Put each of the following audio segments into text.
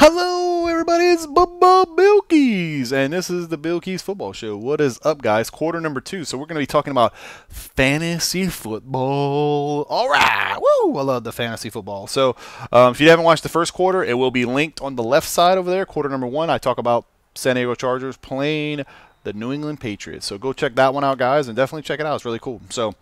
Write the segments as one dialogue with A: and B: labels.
A: Hello, everybody. It's BillKeyz, and this is the BillKeyz Football Show. What is up, guys? Quarter number 2. So we're going to be talking about fantasy football. All right. Woo! I love the fantasy football. So if you haven't watched the first quarter, it will be linked on the left side over there. Quarter number 1, I talk about San Diego Chargers playing the New England Patriots. So go check that one out, guys, and definitely check it out. It's really cool. So,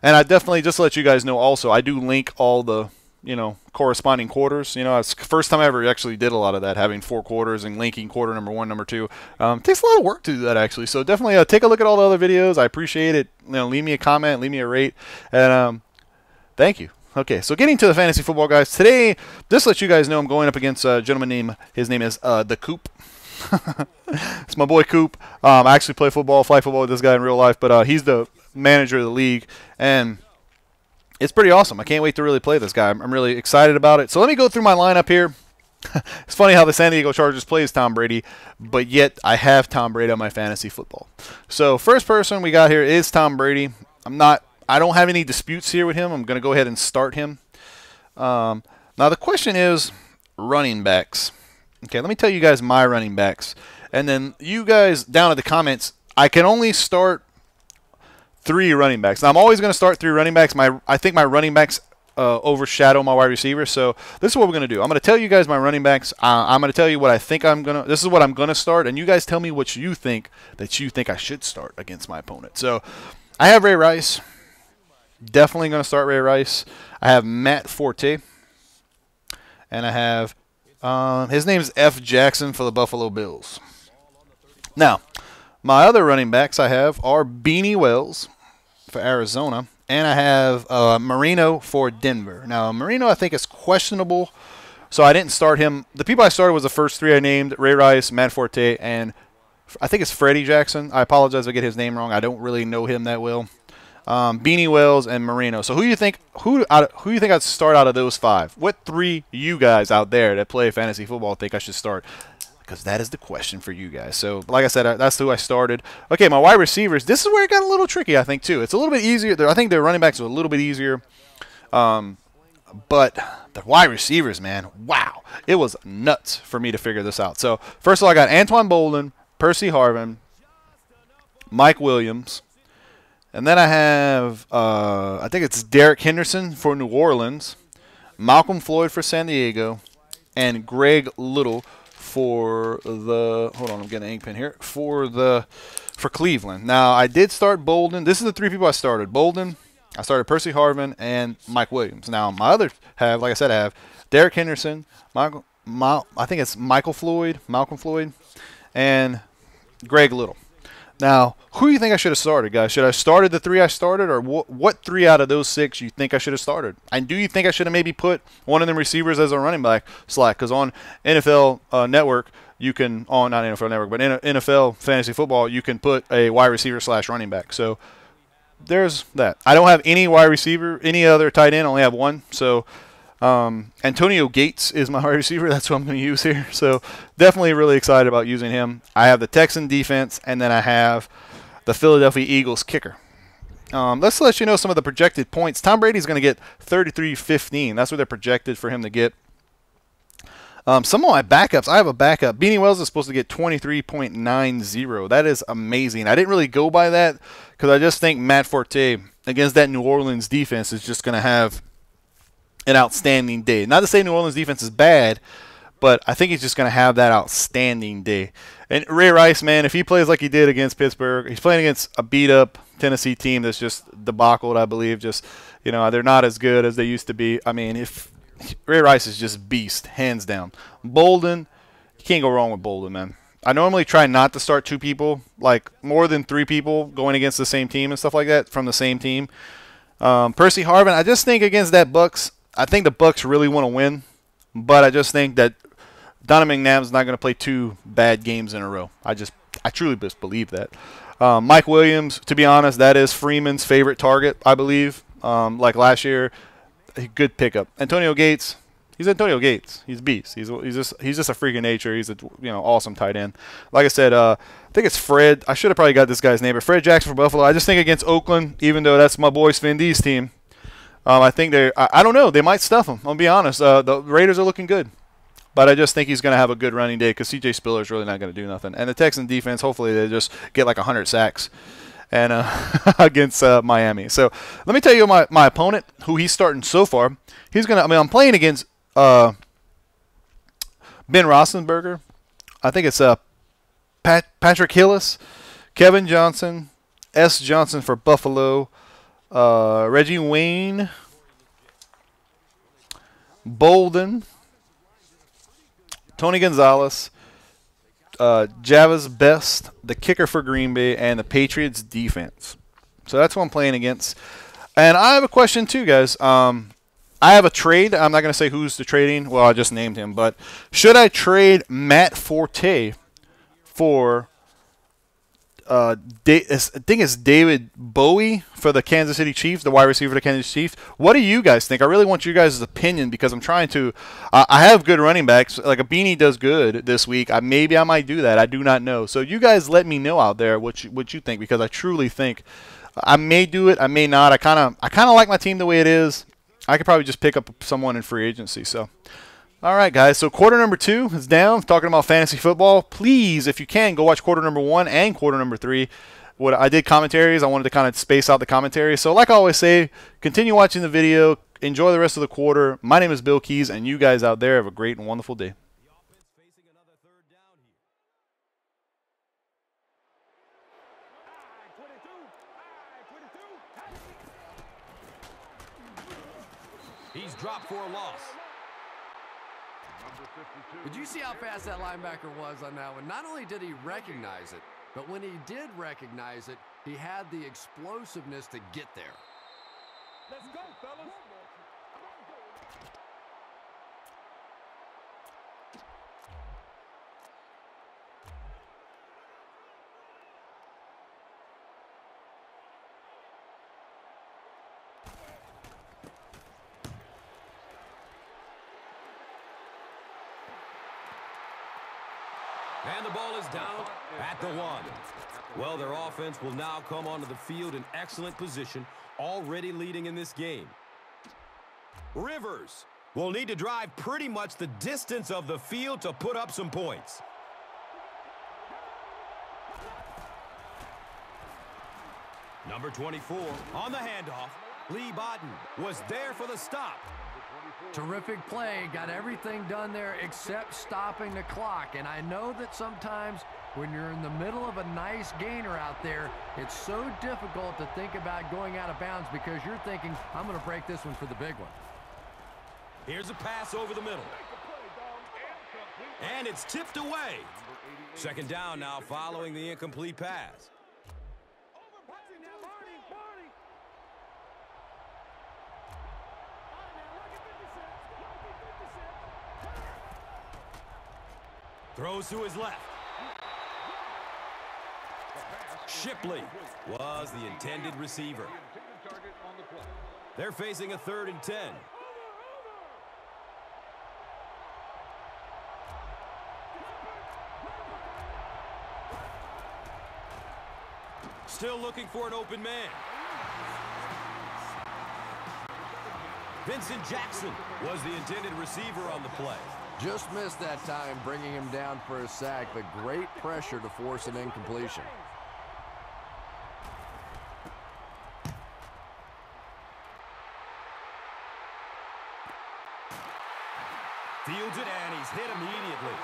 A: and I definitely, just to let you guys know also, I do link all the corresponding quarters. It's the first time I ever actually did a lot of that, having 4 quarters and linking quarter number 1, number 2. Takes a lot of work to do that, actually. So definitely take a look at all the other videos. I appreciate it. Leave me a comment, leave me a rate, and thank you. Okay, so getting to the fantasy football, guys. Today, just to let you guys know, I'm going up against a gentleman named, his name is the Coop. It's my boy Coop. I actually play football, flag football with this guy in real life, but he's the manager of the league, and it's pretty awesome. I can't wait to really play this guy. I'm really excited about it. So let me go through my lineup here. It's funny how the San Diego Chargers plays Tom Brady, but yet I have Tom Brady on my fantasy football. So first person we got here is Tom Brady. I don't have any disputes here with him. I'm going to go ahead and start him. Now the question is running backs. Okay, let me tell you guys my running backs. And then you guys down in the comments, I can only start 3 running backs. Now, I'm always going to start 3 running backs. I think my running backs overshadow my wide receivers. So this is what we're going to do. I'm going to tell you guys my running backs. I'm going to tell you what I think this is what I'm going to start, and you guys tell me what you think I should start against my opponent. So I have Ray Rice. Definitely going to start Ray Rice. I have Matt Forte, and I have his name is F. Jackson for the Buffalo Bills. Now, my other running backs I have are Beanie Wells for Arizona, and I have Marino for Denver. Now, Marino I think is questionable, so I didn't start him. The people I started was the first 3 I named: Ray Rice, Matt Forte, and I think it's Freddie Jackson. I apologize if I get his name wrong. I don't really know him that well. Beanie Wells and Marino. So who you think I'd start out of those 5? What 3 you guys out there that play fantasy football think I should start? Because that is the question for you guys. So, like I said, that's who I started. Okay, my wide receivers. This is where it got a little tricky, I think, too. It's a little bit easier. I think the running backs are a little bit easier. But the wide receivers, man, wow. It was nuts for me to figure this out. So, first of all, I got Antoine Bolden, Percy Harvin, Mike Williams. And then I have, I think it's Derek Henderson for New Orleans, Malcolm Floyd for San Diego, and Greg Little for the, hold on, I'm getting an ink pen here, for Cleveland. Now, I did start Bolden. This is the 3 people I started. Bolden, I started Percy Harvin, and Mike Williams. Now, my others have, like I said, I have Derek Henderson, I think it's Malcolm Floyd, and Greg Little. Now, who do you think I should have started, guys? Should I have started the 3 I started, or what 3 out of those 6 you think I should have started? And do you think I should have maybe put one of them receivers as a running back slot? Because on NFL Network, you can, not NFL Network, but NFL Fantasy Football, you can put a wide receiver / running back. So there's that. I don't have any wide receiver, any other tight end. I only have 1. So Antonio Gates is my wide receiver. That's what I'm going to use here. So definitely really excited about using him. I have the Texan defense, and then I have the Philadelphia Eagles kicker. Let's let you know some of the projected points. Tom Brady's going to get 33-15. That's what they're projected for him to get. Some of my backups, I have a backup. Beanie Wells is supposed to get 23.90. That is amazing. I didn't really go by that because I just think Matt Forte against that New Orleans defense is just going to have an outstanding day. Not to say New Orleans defense is bad, but I think he's just going to have that outstanding day. And Ray Rice, man, if he plays like he did against Pittsburgh, he's playing against a beat-up Tennessee team that's just debacled, I believe. Just, they're not as good as they used to be. I mean, if Ray Rice is just beast, hands down. Bolden, you can't go wrong with Bolden, man. I normally try not to start 2 people, like more than 3 people going against the same team and stuff like that from the same team. Percy Harvin, I just think against that Bucks, I think the Bucks really want to win, but I just think that Donovan McNabb's not going to play 2 bad games in a row. I truly just believe that. Mike Williams, to be honest, that is Freeman's favorite target, I believe. Like last year, a good pickup. Antonio Gates, he's Antonio Gates. He's a beast. He's just a freak of nature. He's a awesome tight end. Like I said, I think it's Fred. I should have probably got this guy's name, but Fred Jackson for Buffalo. I just think against Oakland, even though that's my boy Sven D's team, I think I don't know. They might stuff them. I'll be honest. The Raiders are looking good. but I just think he's going to have a good running day because C.J. Spiller is really not going to do nothing. And the Texans defense, hopefully they just get like 100 sacks and against Miami. So let me tell you my opponent, who he's starting so far. He's going to, I mean, I'm playing against Ben Roethlisberger. I think it's Patrick Hillis, Kevin Johnson, S. Johnson for Buffalo, Reggie Wayne, Bolden, Tony Gonzalez, Javis Best, the kicker for Green Bay, and the Patriots defense. So that's what I'm playing against. And I have a question too, guys. I have a trade. I'm not going to say who's the trading. Well, I just named him. But should I trade Matt Forte for I think it's David Bowie for the Kansas City Chiefs, the wide receiver for the Kansas City Chiefs? What do you guys think? I really want you guys' opinion because I'm trying to I have good running backs. Like a Beanie does good this week. Maybe I might do that. I do not know. So you guys let me know out there what you think, because I truly think I may do it. I may not. I kind of like my team the way it is. I could probably just pick up someone in free agency. So all right, guys, so quarter number 2 is down. Talking about fantasy football. Please, if you can, go watch quarter number 1 and quarter number 3. What I did commentaries. I wanted to kind of space out the commentary. So like I always say, continue watching the video. Enjoy the rest of the quarter. My name is BillKeyz, and you guys out there have a great and wonderful day.
B: He's dropped for a loss.
C: Did you see how fast that linebacker was on that one? Not only did he recognize it, but when he did recognize it, he had the explosiveness to get there.
B: Let's go, fellas. And the ball is down at the 1. Well, their offense will now come onto the field in excellent position, already leading in this game. Rivers will need to drive pretty much the distance of the field to put up some points. Number 24 on the handoff. Lee Bodden was there for the stop.
C: Terrific play. Got everything done there except stopping the clock. And I know that sometimes when you're in the middle of a nice gainer out there, it's so difficult to think about going out of bounds because you're thinking, I'm going to break this one for the big one.
B: Here's a pass over the middle. And it's tipped away. Second down now following the incomplete pass. Throws to his left. Shipley was the intended receiver. They're facing a 3rd and 10. Still looking for an open man. Vincent Jackson was the intended receiver on the play.
C: Just missed that time, bringing him down for a sack, but great pressure to force an incompletion.
B: Fields it, and he's hit immediately.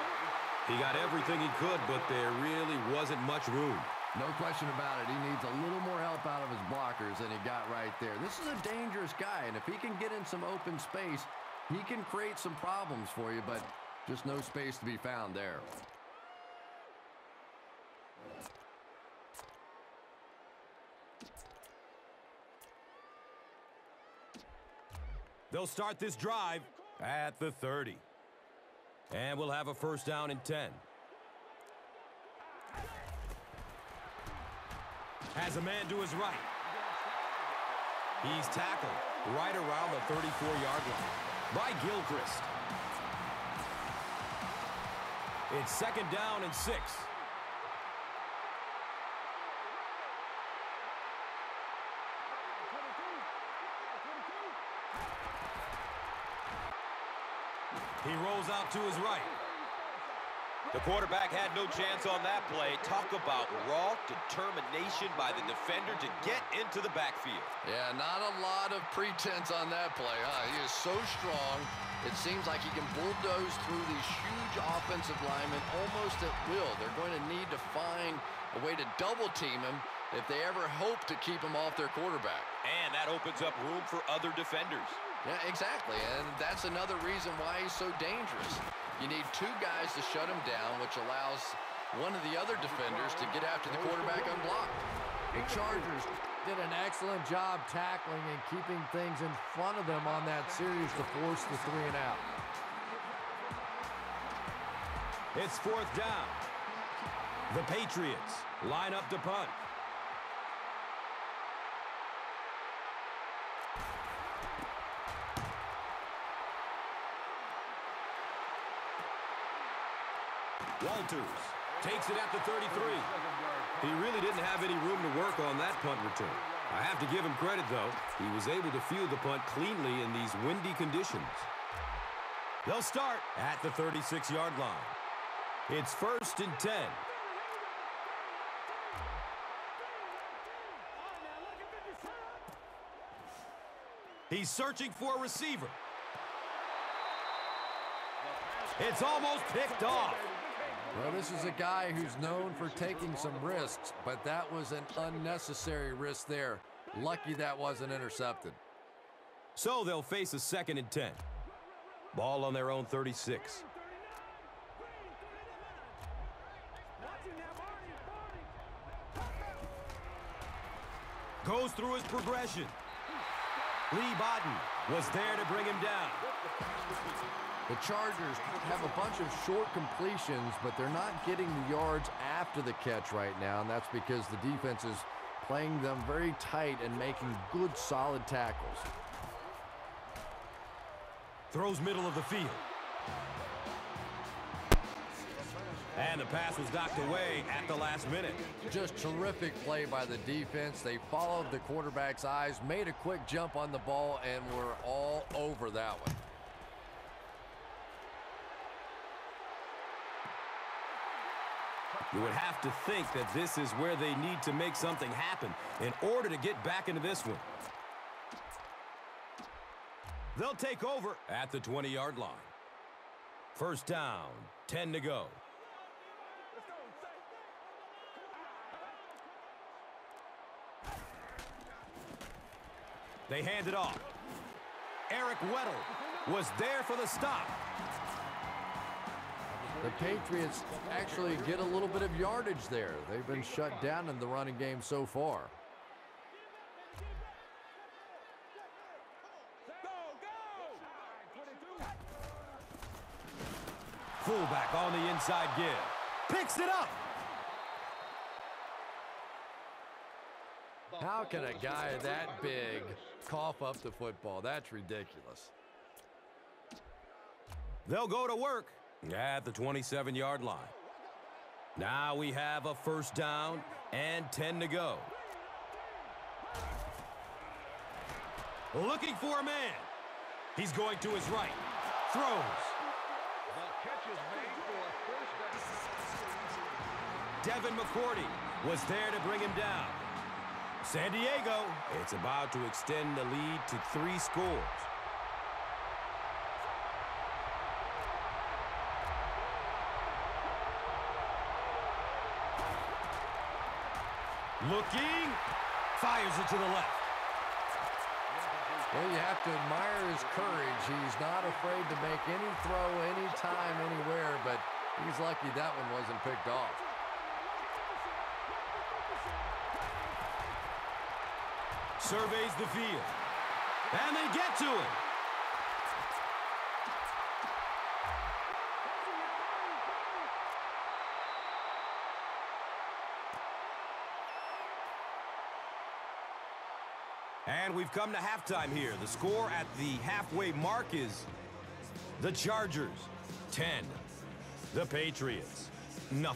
B: He got everything he could, but there really wasn't much room.
C: No question about it. He needs a little more help out of his blockers than he got right there. This is a dangerous guy, and if he can get in some open space, he can create some problems for you, but just no space to be found there.
B: They'll start this drive at the 30. And we'll have a first down and 10. Has a man to his right. He's tackled right around the 34-yard line by Gilchrist. It's second down and 6. He rolls out to his right.
D: The quarterback had no chance on that play. Talk about raw determination by the defender to get into the backfield.
C: Yeah, not a lot of pretense on that play, huh? He is so strong, it seems like he can bulldoze through these huge offensive linemen almost at will. They're going to need to find a way to double-team him if they ever hope to keep him off their quarterback.
D: And that opens up room for other defenders.
C: Yeah, exactly, and that's another reason why he's so dangerous. You need two guys to shut him down, which allows one of the other defenders to get after the quarterback unblocked.
E: The Chargers did an excellent job tackling and keeping things in front of them on that series to force the 3 and out.
B: It's 4th down. The Patriots line up to punt. Walters takes it at the 33. He really didn't have any room to work on that punt return. I have to give him credit, though. He was able to field the punt cleanly in these windy conditions. They'll start at the 36-yard line. It's 1st and 10. He's searching for a receiver. It's almost picked off.
E: Well, this is a guy who's known for taking some risks, but that was an unnecessary risk there. Lucky that wasn't intercepted.
B: So they'll face a 2nd and 10. Ball on their own 36. Goes through his progression. Lee Bodden was there to bring him down.
E: The Chargers have a bunch of short completions, but they're not getting the yards after the catch right now, and that's because the defense is playing them very tight and making good, solid tackles.
B: Throws middle of the field. And the pass was knocked away at the last minute.
E: Just terrific play by the defense. They followed the quarterback's eyes, made a quick jump on the ball, and were all over that one.
B: You would have to think that this is where they need to make something happen in order to get back into this one. They'll take over at the 20-yard line. 1st down, 10 to go. They hand it off. Eric Weddle was there for the stop.
E: The Patriots actually get a little bit of yardage there. They've been shut down in the running game so far.
B: Fullback on the inside give. Picks it up.
E: How can a guy that big cough up the football? That's ridiculous.
B: They'll go to work at the 27-yard line. Now we have a 1st down and 10 to go. Looking for a man. He's going to his right. Throws.
F: The catch is made for a 1st down.
B: Devin McCourty was there to bring him down. San Diego, it's about to extend the lead to 3 scores. Looking, fires it to the left.
E: Well, you have to admire his courage. He's not afraid to make any throw, anytime, anywhere, but he's lucky that one wasn't picked off.
B: Surveys the field. And they get to it. And we've come to halftime here. The score at the halfway mark is the Chargers 10, the Patriots 0.